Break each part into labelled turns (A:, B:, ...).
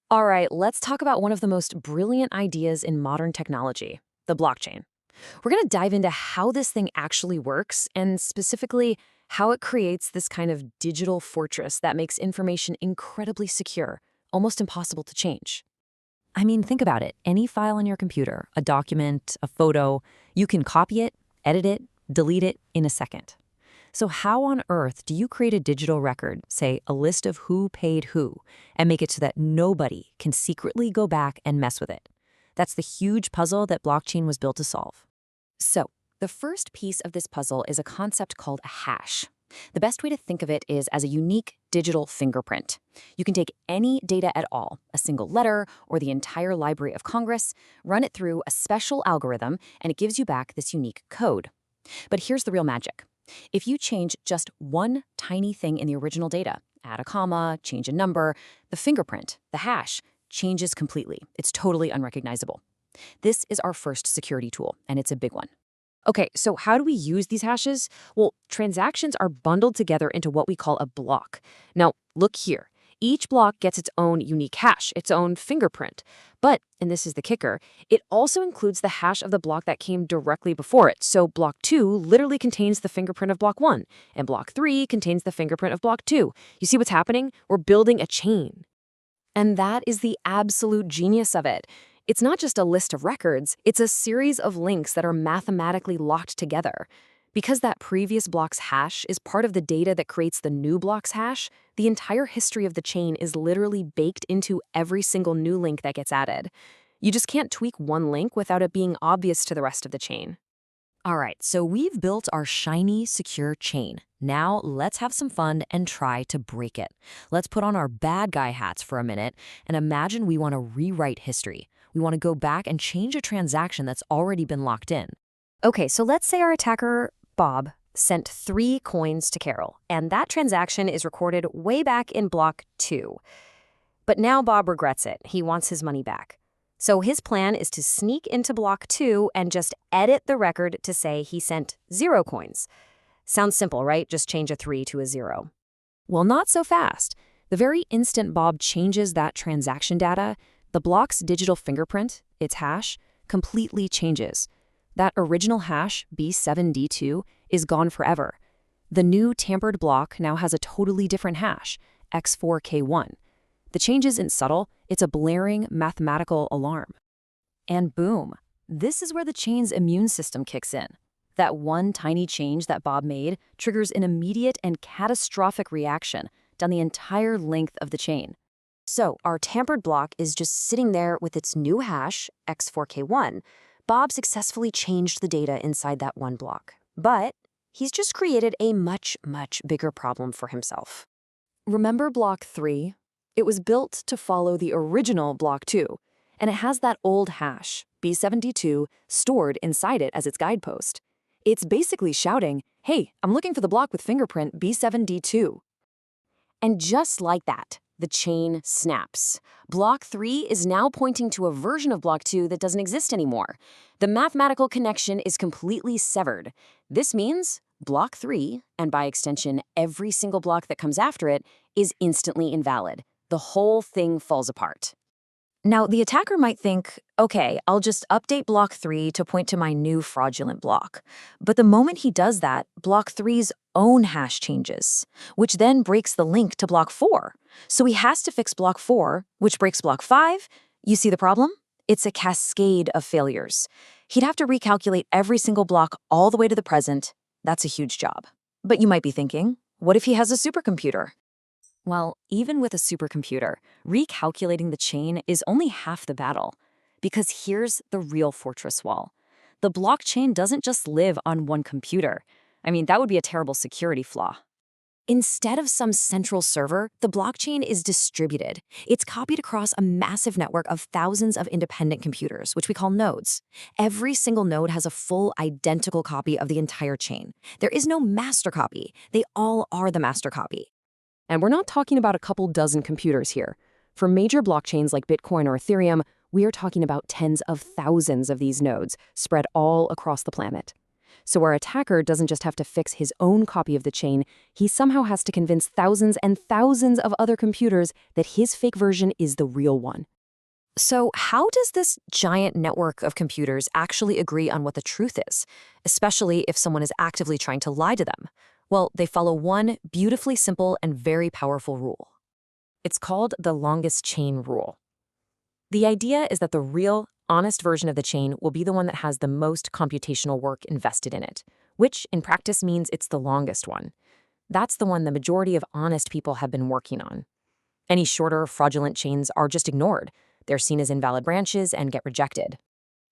A: All right, let's talk about one of the most brilliant ideas in modern technology, the blockchain. We're going to dive into how this thing actually works and specifically how it creates this kind of digital fortress that makes information incredibly secure, almost impossible to change.
B: I mean, think about it. Any file on your computer, a document, a photo, you can copy it, edit it, delete it in a second. So how on earth do you create a digital record, say a list of who paid who, and make it so that nobody can secretly go back and mess with it? That's the huge puzzle that blockchain was built to solve.
A: So, the first piece of this puzzle is a concept called a hash. The best way to think of it is as a unique digital fingerprint. You can take any data at all, a single letter or the entire Library of Congress, run it through a special algorithm, and it gives you back this unique code. But here's the real magic. If you change just one tiny thing in the original data, add a comma, change a number, the fingerprint, the hash, changes completely. It's totally unrecognizable. This is our first security tool, and it's a big one. Okay, so how do we use these hashes? Well, transactions are bundled together into what we call a block. Now, look here. Each block gets its own unique hash, its own fingerprint. But, and this is the kicker, it also includes the hash of the block that came directly before it. So block 2 literally contains the fingerprint of block 1, and block 3 contains the fingerprint of block 2. You see what's happening? We're building a chain. And that is the absolute genius of it. It's not just a list of records, it's a series of links that are mathematically locked together. Because that previous block's hash is part of the data that creates the new block's hash, the entire history of the chain is literally baked into every single new link that gets added. You just can't tweak one link without it being obvious to the rest of the chain.
B: All right, so we've built our shiny, secure chain. Now let's have some fun and try to break it. Let's put on our bad guy hats for a minute and imagine we want to rewrite history. We want to go back and change a transaction that's already been locked in.
A: Okay, so let's say our attacker, Bob, sent 3 coins to Carol, and that transaction is recorded way back in block 2. But now Bob regrets it. He wants his money back. So his plan is to sneak into block 2 and just edit the record to say he sent 0 coins. Sounds simple, right? Just change a 3 to a 0.
B: Well, not so fast. The very instant Bob changes that transaction data, the block's digital fingerprint, its hash, completely changes. That original hash, B7D2, is gone forever. The new tampered block now has a totally different hash, X4K1. The change isn't subtle, it's a blaring mathematical alarm. And boom, this is where the chain's immune system kicks in. That one tiny change that Bob made triggers an immediate and catastrophic reaction down the entire length of the chain. So our tampered block is just sitting there with its new hash, X4K1. Bob successfully changed the data inside that one block. But he's just created a much, much bigger problem for himself. Remember block 3? It was built to follow the original block 2, and it has that old hash, B72, stored inside it as its guidepost. It's basically shouting, hey, I'm looking for the block with fingerprint B7D2. And just like that, the chain snaps. Block 3 is now pointing to a version of block 2 that doesn't exist anymore. The mathematical connection is completely severed. This means block 3, and by extension every single block that comes after it, is instantly invalid. The whole thing falls apart. Now, the attacker might think, okay, I'll just update block 3 to point to my new fraudulent block. But the moment he does that, block 3's own hash changes, which then breaks the link to block 4. So he has to fix block 4, which breaks block 5. You see the problem? It's a cascade of failures. He'd have to recalculate every single block all the way to the present. That's a huge job. But you might be thinking, what if he has a supercomputer? Well, even with a supercomputer, recalculating the chain is only half the battle. Because here's the real fortress wall. The blockchain doesn't just live on one computer. I mean, that would be a terrible security flaw. Instead of some central server, the blockchain is distributed. It's copied across a massive network of thousands of independent computers, which we call nodes. Every single node has a full identical copy of the entire chain. There is no master copy. They all are the master copy. And we're not talking about a couple dozen computers here. For major blockchains like Bitcoin or Ethereum, we are talking about tens of thousands of these nodes spread all across the planet. So our attacker doesn't just have to fix his own copy of the chain, he somehow has to convince thousands and thousands of other computers that his fake version is the real one.
A: So, how does this giant network of computers actually agree on what the truth is, especially if someone is actively trying to lie to them? Well, they follow one beautifully simple and very powerful rule. It's called the longest chain rule. The idea is that the real, honest version of the chain will be the one that has the most computational work invested in it, which in practice means it's the longest one. That's the one the majority of honest people have been working on. Any shorter, fraudulent chains are just ignored. They're seen as invalid branches and get rejected.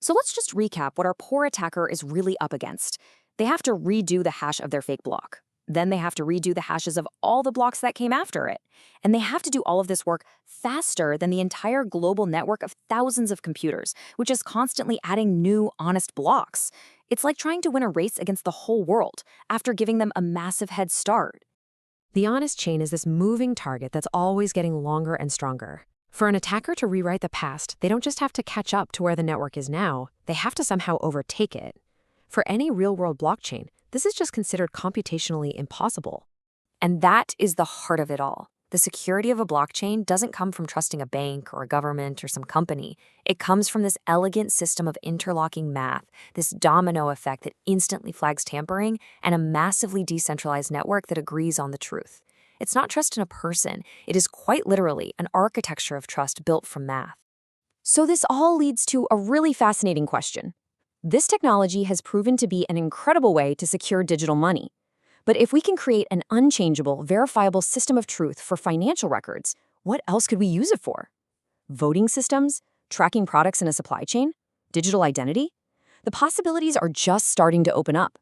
A: So let's just recap what our poor attacker is really up against. They have to redo the hash of their fake block. Then they have to redo the hashes of all the blocks that came after it. And they have to do all of this work faster than the entire global network of thousands of computers, which is constantly adding new, honest blocks. It's like trying to win a race against the whole world after giving them a massive head start.
B: The honest chain is this moving target that's always getting longer and stronger. For an attacker to rewrite the past, they don't just have to catch up to where the network is now, they have to somehow overtake it. For any real-world blockchain, this is just considered computationally impossible.
A: And that is the heart of it all. The security of a blockchain doesn't come from trusting a bank or a government or some company. It comes from this elegant system of interlocking math, this domino effect that instantly flags tampering, and a massively decentralized network that agrees on the truth. It's not trust in a person. It is quite literally an architecture of trust built from math. So this all leads to a really fascinating question. This technology has proven to be an incredible way to secure digital money. But if we can create an unchangeable, verifiable system of truth for financial records, what else could we use it for? Voting systems? Tracking products in a supply chain? Digital identity? The possibilities are just starting to open up.